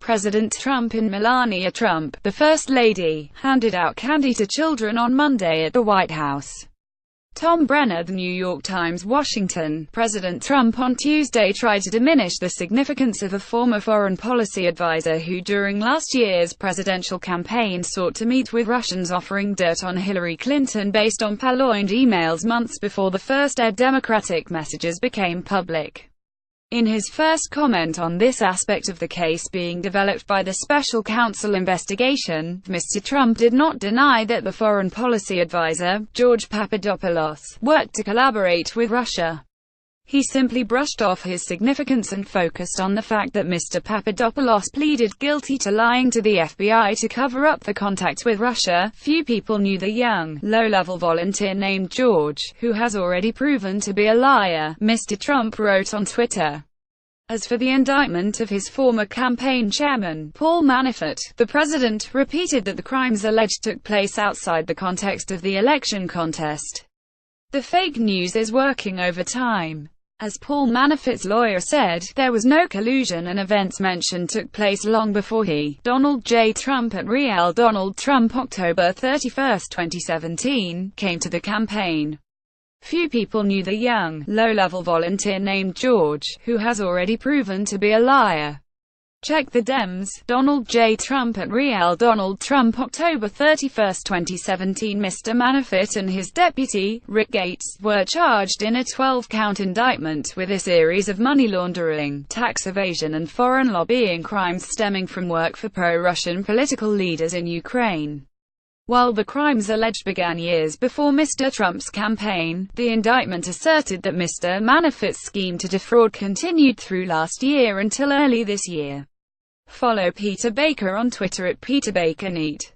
President Trump and Melania Trump, the First Lady, handed out candy to children on Monday at the White House. Tom Brenner, The New York Times, Washington. President Trump on Tuesday tried to diminish the significance of a former foreign policy advisor who during last year's presidential campaign sought to meet with Russians offering dirt on Hillary Clinton based on purloined emails months before the first Democratic messages became public. In his first comment on this aspect of the case being developed by the special counsel investigation, Mr. Trump did not deny that the foreign policy advisor, George Papadopoulos, worked to collaborate with Russia. He simply brushed off his significance and focused on the fact that Mr. Papadopoulos pleaded guilty to lying to the FBI to cover up the contact with Russia. Few people knew the young, low-level volunteer named George, who has already proven to be a liar, Mr. Trump wrote on Twitter. As for the indictment of his former campaign chairman, Paul Manafort, the president repeated that the crimes alleged took place outside the context of the election contest. The fake news is working overtime. As Paul Manafort's lawyer said, there was no collusion and events mentioned took place long before he, Donald J. Trump at Real Donald Trump October 31, 2017, came to the campaign. Few people knew the young, low-level volunteer named George, who has already proven to be a liar. Check the Dems, Donald J. Trump at Real Donald Trump October 31, 2017. Mr. Manafort and his deputy, Rick Gates, were charged in a 12-count indictment with a series of money laundering, tax evasion and foreign lobbying crimes stemming from work for pro-Russian political leaders in Ukraine. While the crimes alleged began years before Mr. Trump's campaign, the indictment asserted that Mr. Manafort's scheme to defraud continued through last year until early this year. Follow Peter Baker on Twitter at PeterBakerNeat.